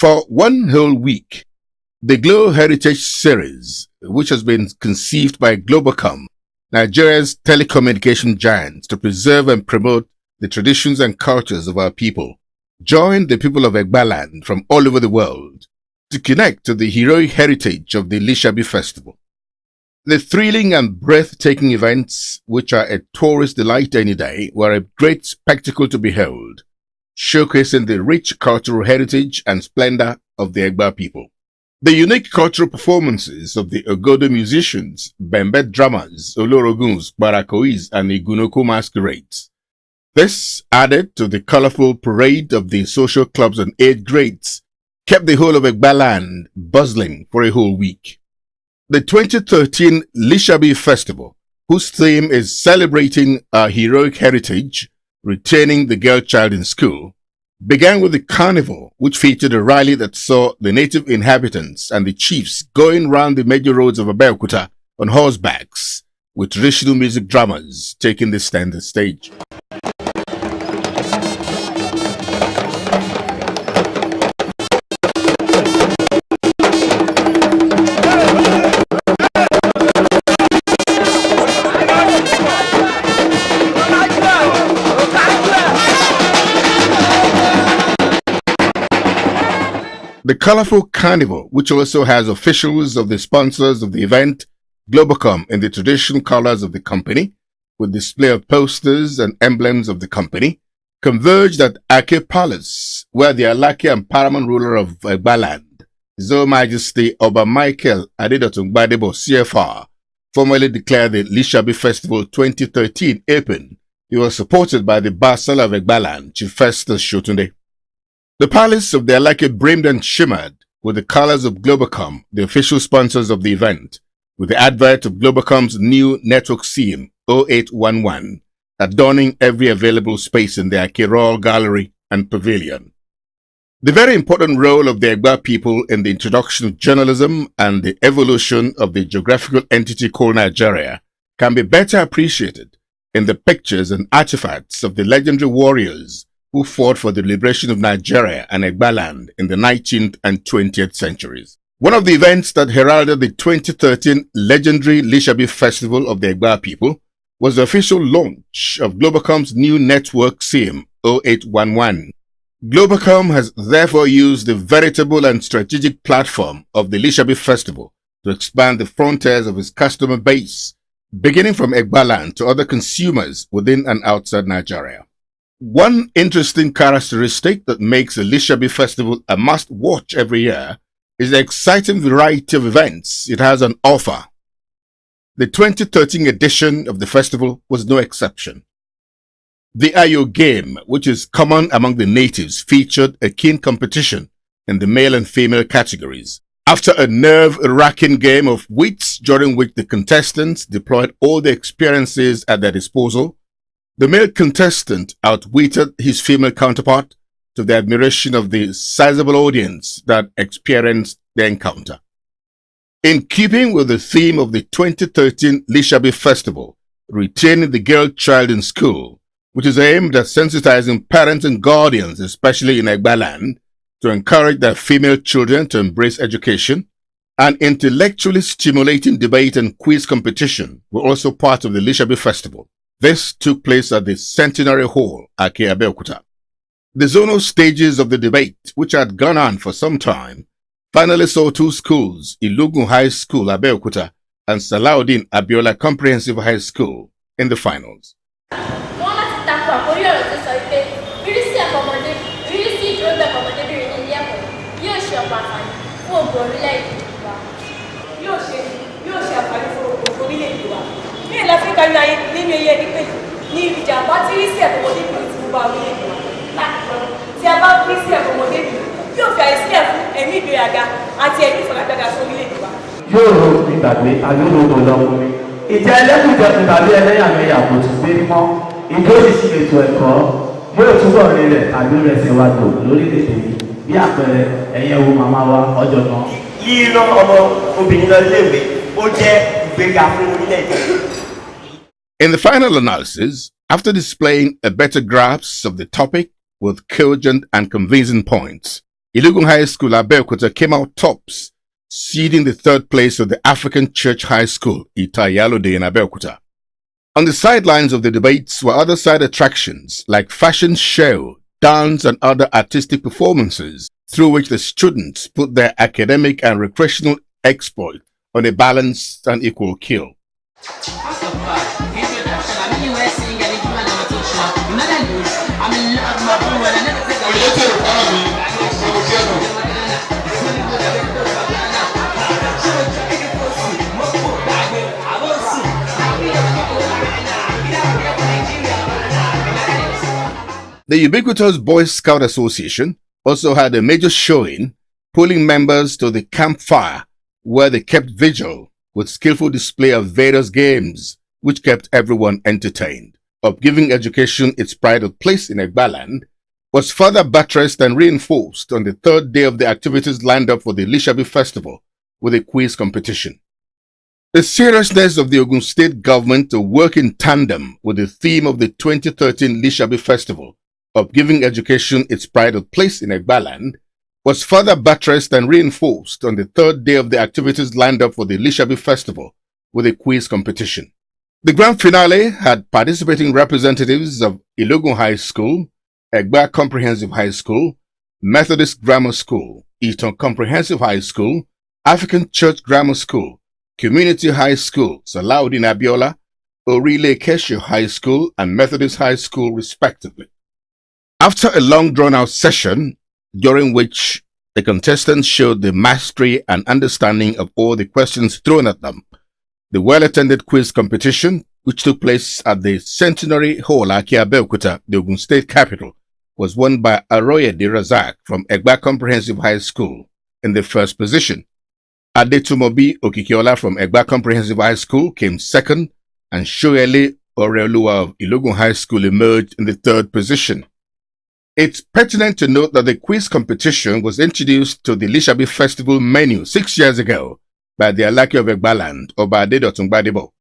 For one whole week, the Glow Heritage Series, which has been conceived by Globacom, Nigeria's telecommunication giants, to preserve and promote the traditions and cultures of our people, joined the people of Egbaland from all over the world to connect to the heroic heritage of the Lisabi Festival. The thrilling and breathtaking events, which are a tourist delight any day, were a great spectacle to behold, showcasing the rich cultural heritage and splendor of the Egba people. The unique cultural performances of the Ogodo musicians, Bembe drummers, Oloroguns, Barakois, and Igunoko masquerades. This, added to the colorful parade of the social clubs and age grades, kept the whole of Egbaland bustling for a whole week. The 2013 Lisabi Festival, whose theme is celebrating our heroic heritage, retaining the girl child in school, began with the carnival, which featured a rally that saw the native inhabitants and the chiefs going round the major roads of Abeokuta on horsebacks, with traditional music drummers taking the center stage. The colorful carnival, which also has officials of the sponsors of the event, Globacom, in the traditional colors of the company, with display of posters and emblems of the company, converged at Ake Palace, where the Alake and paramount ruler of Egbaland, His Royal Majesty Oba Michael Adedotun Gbadebo CFR, formally declared the Lisabi Festival 2013 open. He was supported by the Basala of Egbaland, Chief Festus Shotunde. The palace of the Alake brimmed and shimmered with the colors of Globacom, the official sponsors of the event, with the advert of Globacom's new network SIM 0811 adorning every available space in the Ake Royal Gallery and Pavilion. The very important role of the Egba people in the introduction of journalism and the evolution of the geographical entity called Nigeria can be better appreciated in the pictures and artifacts of the legendary warriors who fought for the liberation of Nigeria and Egbaland in the 19th and 20th centuries. One of the events that heralded the 2013 legendary Lisabi Festival of the Egba people was the official launch of Globacom's new network SIM 0811. Globacom has therefore used the veritable and strategic platform of the Lisabi Festival to expand the frontiers of its customer base, beginning from Egbaland to other consumers within and outside Nigeria. One interesting characteristic that makes the Lisabi Festival a must-watch every year is the exciting variety of events it has on offer. The 2013 edition of the festival was no exception. The Ayo game, which is common among the natives, featured a keen competition in the male and female categories. After a nerve-wracking game of wits during which the contestants deployed all the experiences at their disposal, the male contestant outwitted his female counterpart to the admiration of the sizable audience that experienced the encounter. In keeping with the theme of the 2013 Lisabi Festival, retaining the girl child in school, which is aimed at sensitizing parents and guardians, especially in Egbaland, to encourage their female children to embrace education, and intellectually stimulating debate and quiz competition were also part of the Lisabi Festival. This took place at the Centenary Hall, Ake Abeokuta. The zonal stages of the debate, which had gone on for some time, finally saw two schools, Ilugun High School, Abeokuta, and Salaudin Abiola Comprehensive High School, in the finals. In the final analysis, after displaying a better grasp of the topic with cogent and convincing points, Ilogun High School, Abeokuta, came out tops, ceding the third place to the African Church High School, Itayalode in Abeokuta. On the sidelines of the debates were other side attractions like fashion show, dance and other artistic performances through which the students put their academic and recreational exploit on a balanced and equal keel. The ubiquitous Boy Scout Association also had a major showing, pulling members to the campfire where they kept vigil with skillful display of various games which kept everyone entertained. Upgiving education its pride of place in Egbaland was further buttressed and reinforced on the third day of the activities lined up for the Lisabi Festival with a quiz competition. The seriousness of the Ogun State government to work in tandem with the theme of the 2013 Lisabi Festival of giving education its pride of place in Egbaland was further buttressed and reinforced on the third day of the activities lined up for the Lisabi Festival with a quiz competition. The grand finale had participating representatives of Ilogun High School, Egba Comprehensive High School, Methodist Grammar School, Eton Comprehensive High School, African Church Grammar School, Community High School, Salahuddin Abiola, Orile Keshe High School, and Methodist High School, respectively. After a long drawn-out session, during which the contestants showed the mastery and understanding of all the questions thrown at them, the well-attended quiz competition, which took place at the Centenary Hall, Aki Abeokuta, the Ogun State capital, was won by Aroyede Razak from Egba Comprehensive High School in the first position. Adetumobi Okikiola from Egba Comprehensive High School came second, and Shoele Oreoluwa of Ilogun High School emerged in the third position. It's pertinent to note that the quiz competition was introduced to the Lisabi Festival menu 6 years ago by the Alaki of Egbaland, Obade Dotungbadebo.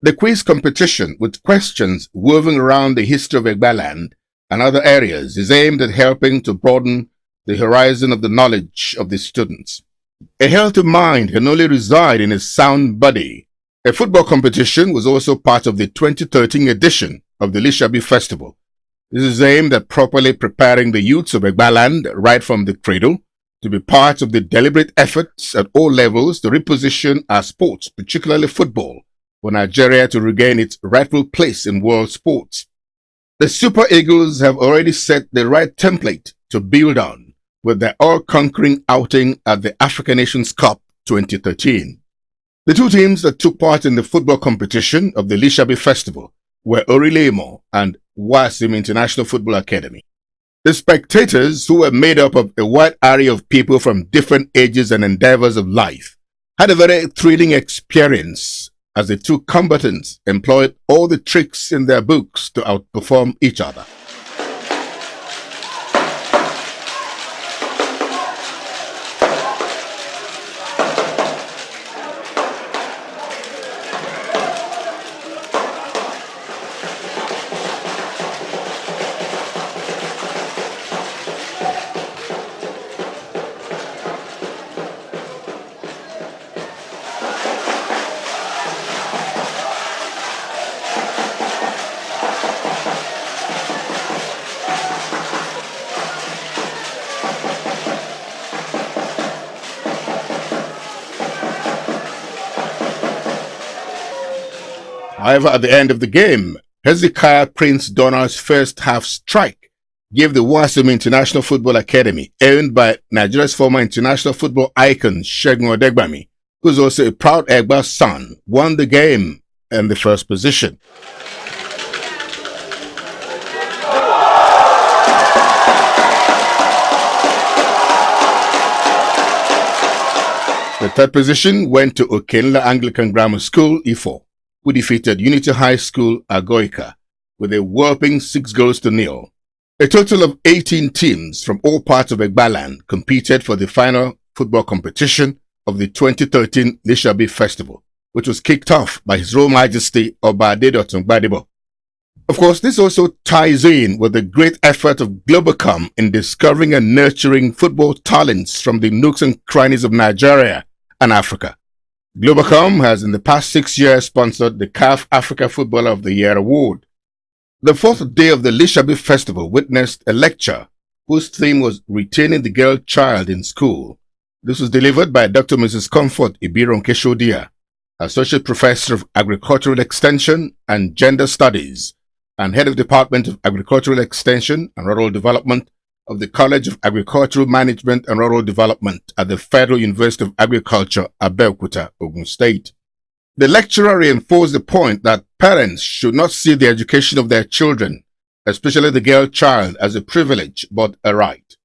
The quiz competition, with questions woven around the history of Egbaland and other areas, is aimed at helping to broaden the horizon of the knowledge of the students. A healthy mind can only reside in a sound body. A football competition was also part of the 2013 edition of the Lisabi Festival. This is aimed at properly preparing the youths of Egbaland right from the cradle to be part of the deliberate efforts at all levels to reposition our sports, particularly football, for Nigeria to regain its rightful place in world sports. The Super Eagles have already set the right template to build on with their all-conquering outing at the African Nations Cup 2013. The two teams that took part in the football competition of the Lisabi Festival were Orilemo and Wasim International Football Academy. The spectators, who were made up of a wide array of people from different ages and endeavors of life, had a very thrilling experience as the two combatants employed all the tricks in their books to outperform each other. However, at the end of the game, Hezekiah Prince Donald's first half strike gave the Wasim International Football Academy, owned by Nigeria's former international football icon Segun Odegbami, who is also a proud Egba son, won the game in the first position. The third position went to Okenla Anglican Grammar School, Ifo, who defeated Unity High School, Agoika, with a whopping 6-0. A total of 18 teams from all parts of Egbaland competed for the final football competition of the 2013 Lisabi Festival, which was kicked off by His Royal Majesty Obade Dotungbadebo. Of course, this also ties in with the great effort of Globacom in discovering and nurturing football talents from the nooks and crannies of Nigeria and Africa. Globacom has in the past 6 years sponsored the CAF Africa Footballer of the Year award. The fourth day of the Lisabi Festival witnessed a lecture whose theme was Retaining the Girl Child in School. This was delivered by Dr. Mrs. Comfort Ibironke Shodia, Associate Professor of Agricultural Extension and Gender Studies, and Head of Department of Agricultural Extension and Rural Development of the College of Agricultural Management and Rural Development at the Federal University of Agriculture, Abeokuta, Ogun State. The lecturer reinforced the point that parents should not see the education of their children, especially the girl child, as a privilege but a right.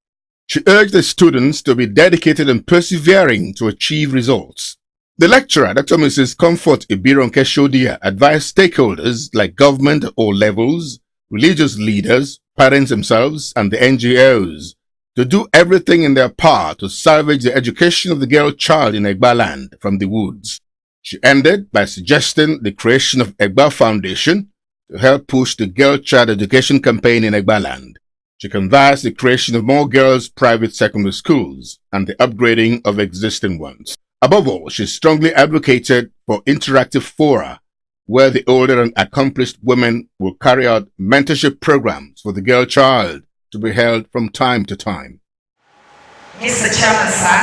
She urged the students to be dedicated and persevering to achieve results. The lecturer, Dr. Mrs. Comfort Ibironke Shodia, advised stakeholders like government at all levels, religious leaders, parents themselves, and the NGOs to do everything in their power to salvage the education of the girl child in Egba land from the woods. She ended by suggesting the creation of Egba Foundation to help push the girl child education campaign in Egba land. She canvassed the creation of more girls' private secondary schools and the upgrading of existing ones. Above all, she strongly advocated for interactive fora where the older and accomplished women will carry out mentorship programs for the girl child to be held from time to time. Mr. Chairman, sir,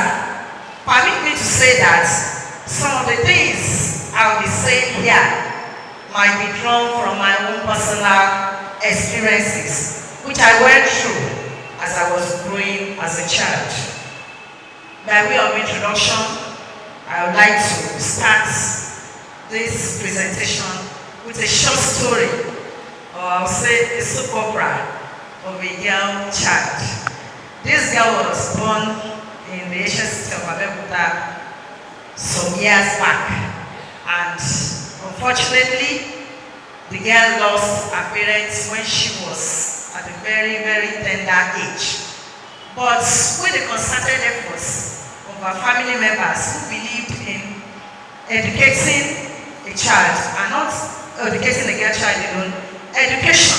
permit me to say that some of the things I will be saying here might be drawn from my own personal experiences, which I went through as I was growing as a child. By way of introduction, I would like to start this presentation with a short story, or I'll say a soap opera of a young child. This girl was born in the ancient city of Abeokuta some years back, and unfortunately, the girl lost her parents when she was at a very, very tender age. But with the concerted efforts of our family members who believed in educating a child, and not educating a girl child alone, education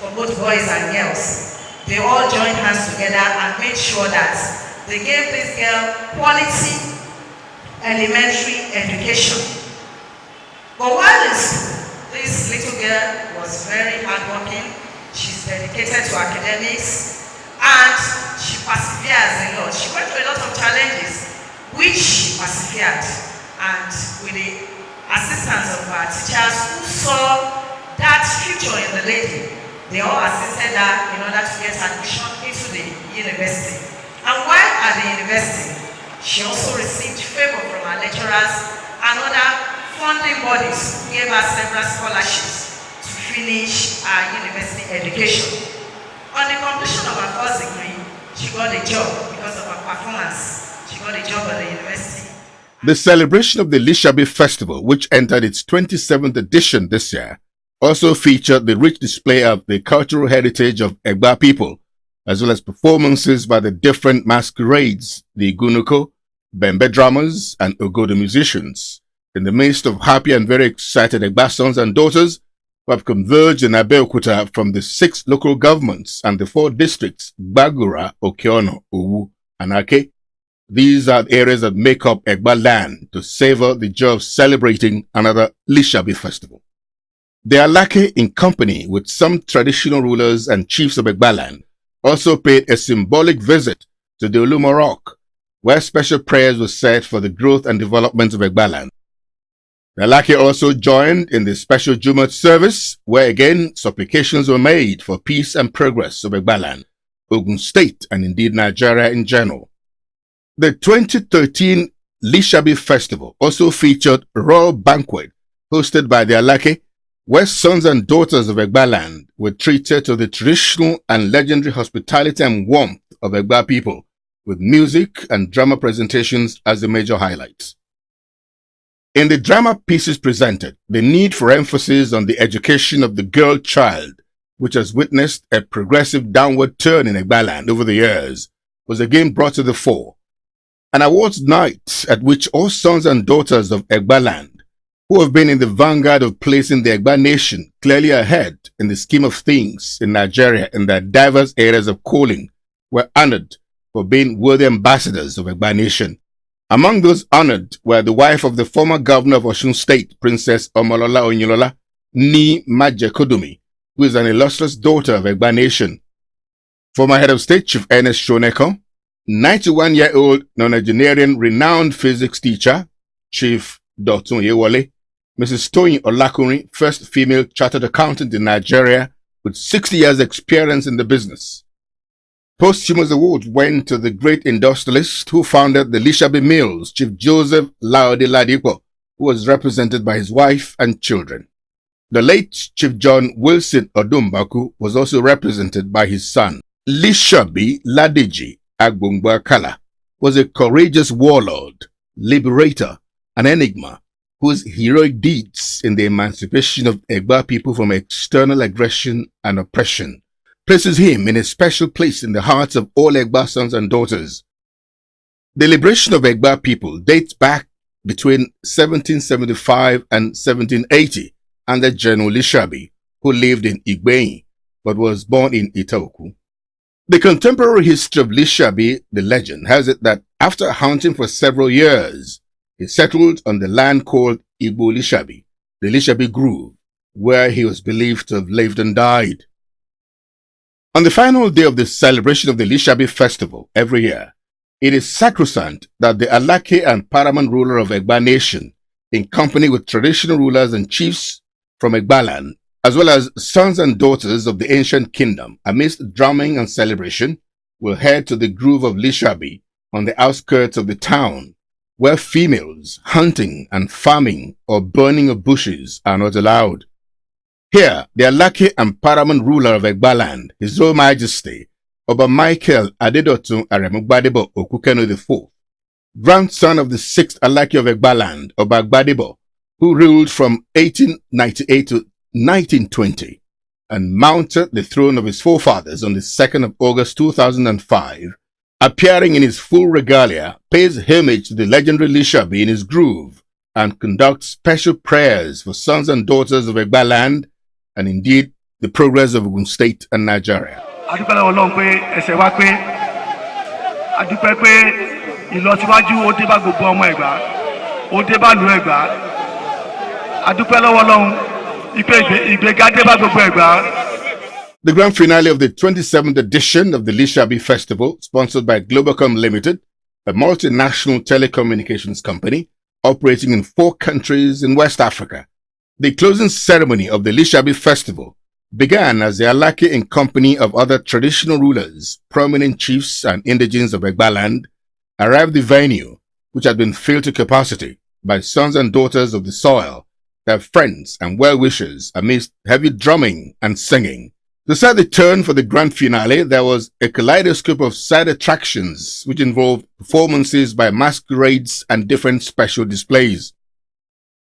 for both boys and girls, they all joined hands together and made sure that they gave this girl quality elementary education. But while in school, this little girl was very hardworking. She's dedicated to academics, and she perseveres a lot. She went through a lot of challenges, which she persevered. And with the assistance of our teachers who saw that future in the lady, they all assisted her in order to get admission into the university. And while at the university, she also received favor from her lecturers and other funding bodies who gave her several scholarships to finish her university education. On the completion of her first degree, she got a job because of her performance. She got a job at the university. The celebration of the Lisabi Festival, which entered its 27th edition this year, also featured the rich display of the cultural heritage of Egba people, as well as performances by the different masquerades, the Gunuko, Bembe drummers, and Ogodo musicians, in the midst of happy and very excited Egba sons and daughters who have converged in Abeokuta from the 6 local governments and the 4 districts, Bagura, Okeono, Owu, and Ake. These are the areas that make up Egba land to savor the joy of celebrating another Lisabi Festival. The Alake, in company with some traditional rulers and chiefs of Egba land, also paid a symbolic visit to the Oluma Rock, where special prayers were said for the growth and development of Egba land. The Alake also joined in the special Jumat service, where again supplications were made for peace and progress of Egba land, Ogun State, and indeed Nigeria in general. The 2013 Lisabi Festival also featured a royal banquet hosted by the Alake, where sons and daughters of Egba land were treated to the traditional and legendary hospitality and warmth of Egba people, with music and drama presentations as the major highlights. In the drama pieces presented, the need for emphasis on the education of the girl child, which has witnessed a progressive downward turn in Egba land over the years, was again brought to the fore. An awards night at which all sons and daughters of Egba land who have been in the vanguard of placing the Egba nation clearly ahead in the scheme of things in Nigeria in their diverse areas of calling, were honored for being worthy ambassadors of Egba nation. Among those honored were the wife of the former governor of Osun State, Princess Omolola Oyinlola, Ni Majekodumi, who is an illustrious daughter of Egba nation. Former head of state, Chief Ernest Shoneko, 91-year-old non-Nigerian renowned physics teacher, Chief Dotun Yewole, Mrs. Toyin Olakunrin, first female chartered accountant in Nigeria with 60 years experience in the business. Posthumous awards went to the great industrialist who founded the Lisabi Mills, Chief Joseph Laode Ladipo, who was represented by his wife and children. The late Chief John Wilson Odumbaku was also represented by his son. Lisabi Ladeji Agbongbakala was a courageous warlord, liberator, and enigma whose heroic deeds in the emancipation of Egba people from external aggression and oppression places him in a special place in the hearts of all Egba sons and daughters. The liberation of Egba people dates back between 1775 and 1780 under General Lisabi, who lived in Igbein but was born in Itaoku. The contemporary history of Lisabi, the legend, has it that after hunting for several years, he settled on the land called Igbo Lisabi, the Lisabi Grove, where he was believed to have lived and died. On the final day of the celebration of the Lisabi Festival every year, it is sacrosanct that the Alake and paramount ruler of Egba nation, in company with traditional rulers and chiefs from Egbaland, as well as sons and daughters of the ancient kingdom, amidst drumming and celebration, will head to the Grove of Lisabi on the outskirts of the town, where females hunting and farming or burning of bushes are not allowed. Here, the Alake and paramount ruler of Egbaland, His Royal Majesty, Oba Michael Adedotun Aremugbadebo Okukeno IV, grandson of the 6th Alake of Egbaland, Oba Gbadebo, who ruled from 1898 to 1920, and mounted the throne of his forefathers on the 2nd of August 2005, appearing in his full regalia, pays homage to the legendary Lisabi in his grove, and conducts special prayers for sons and daughters of Egbaland, and indeed the progress of Ogun State and Nigeria. The grand finale of the 27th edition of the Lisabi Festival, sponsored by Globacom Limited, a multinational telecommunications company operating in 4 countries in West Africa. The closing ceremony of the Lisabi Festival began as the Alake, in company of other traditional rulers, prominent chiefs and indigenes of Egbaland, arrived the venue, which had been filled to capacity by sons and daughters of the soil, their friends and well-wishers, amidst heavy drumming and singing. To set the tone for the grand finale, there was a kaleidoscope of side attractions which involved performances by masquerades and different special displays.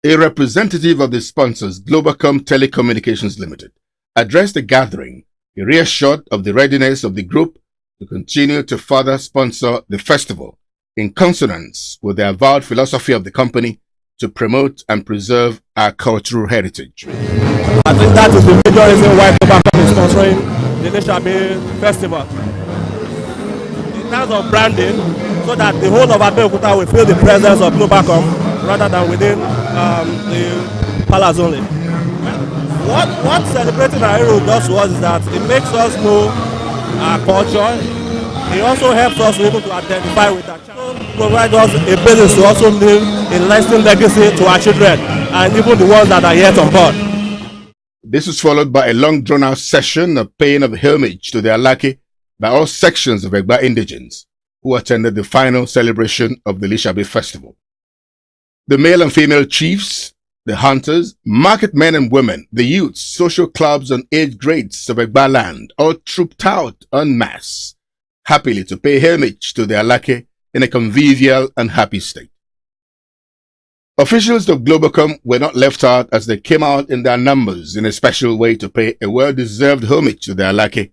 A representative of the sponsors, Globacom Telecommunications Limited, addressed the gathering. He reassured of the readiness of the group to continue to further sponsor the festival in consonance with the avowed philosophy of the company to promote and preserve our cultural heritage. I think that is the major reason why Globacom is sponsoring the Lisabi Festival. In terms of branding, so that the whole of Abeokuta will feel the presence of Globacom rather than within the palace only. What celebrating our hero does to us is that it makes us know our culture. It also helps us to be able to identify with that. Provide us a basis to also leave a lasting legacy to our children and even the ones that are yet on board. This was followed by a long drawn-out session of paying of homage to the Alake by all sections of Egba indigenes who attended the final celebration of the Lisabi Festival. The male and female chiefs, the hunters, market men and women, the youths, social clubs and age grades of Egba land all trooped out en masse, happily to pay homage to the Alake in a convivial and happy state. Officials of Globacom were not left out as they came out in their numbers in a special way to pay a well-deserved homage to the Alake.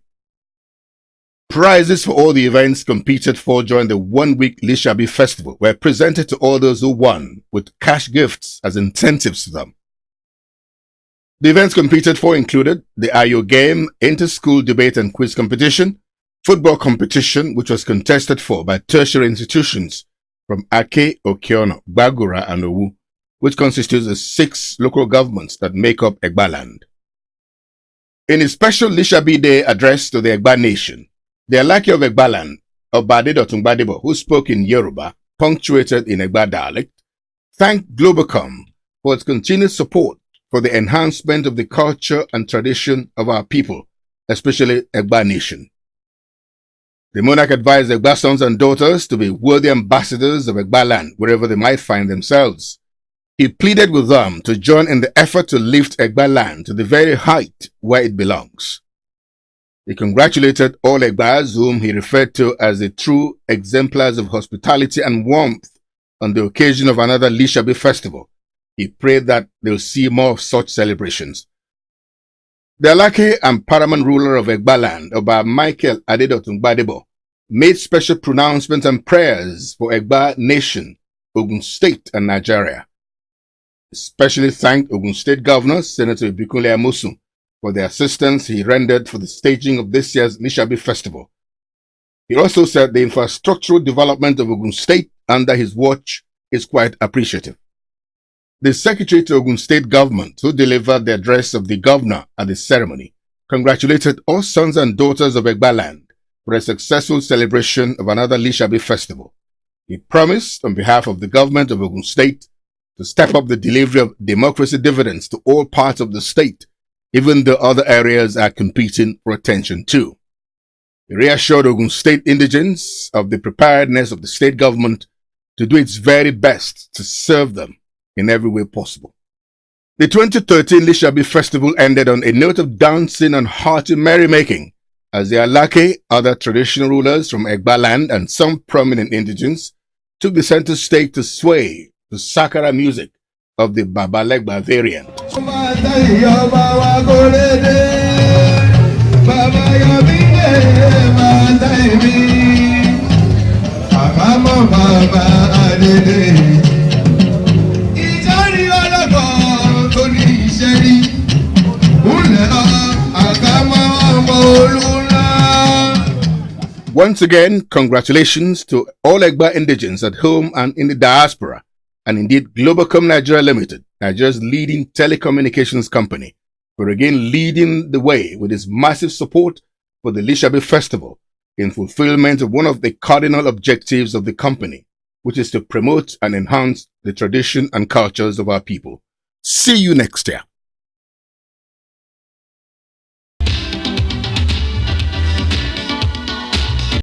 Prizes for all the events competed for during the one-week Lisabi Festival were presented to all those who won, with cash gifts as incentives to them. The events competed for included the Ayo Game, Inter-School Debate and Quiz Competition, football competition which was contested for by tertiary institutions from Ake, Okiono, Bagura and Owu, which constitutes the 6 local governments that make up Egbaland. In his special Lisabi Day address to the Egba nation, the Alake of Egbaland, Obadedotun Gbadebo, who spoke in Yoruba, punctuated in Egba dialect, thanked Globacom for its continued support for the enhancement of the culture and tradition of our people, especially Egba nation. The monarch advised Egba sons and daughters to be worthy ambassadors of Egbaland wherever they might find themselves. He pleaded with them to join in the effort to lift Egbaland to the very height where it belongs. He congratulated all Egbas whom he referred to as the true exemplars of hospitality and warmth on the occasion of another Lisabi Festival. He prayed that they'll see more of such celebrations. The Alake and paramount ruler of Egbaland, Oba Michael Adedotun Gbadebo, made special pronouncements and prayers for Egba Nation, Ogun State and Nigeria. He especially thanked Ogun State Governor Senator Ibikunle Amosun for the assistance he rendered for the staging of this year's Lisabi Festival. He also said the infrastructural development of Ogun State under his watch is quite appreciative. The Secretary to Ogun State Government, who delivered the address of the governor at the ceremony, congratulated all sons and daughters of Egbaland for a successful celebration of another Lisabi Festival. He promised, on behalf of the government of Ogun State, to step up the delivery of democracy dividends to all parts of the state, even though other areas are competing for attention too. He reassured Ogun State indigents of the preparedness of the state government to do its very best to serve them in every way possible. The 2013 Lisabi Festival ended on a note of dancing and hearty merrymaking as the Alake, other traditional rulers from Egbaland and some prominent indigents took the center stage to sway to Sakara music of the Babalegba variant. Once again, congratulations to all Egba indigents at home and in the diaspora, and indeed Globacom Nigeria Limited, Nigeria's leading telecommunications company, for again leading the way with its massive support for the Lisabi Festival in fulfillment of one of the cardinal objectives of the company, which is to promote and enhance the tradition and cultures of our people. See you next year.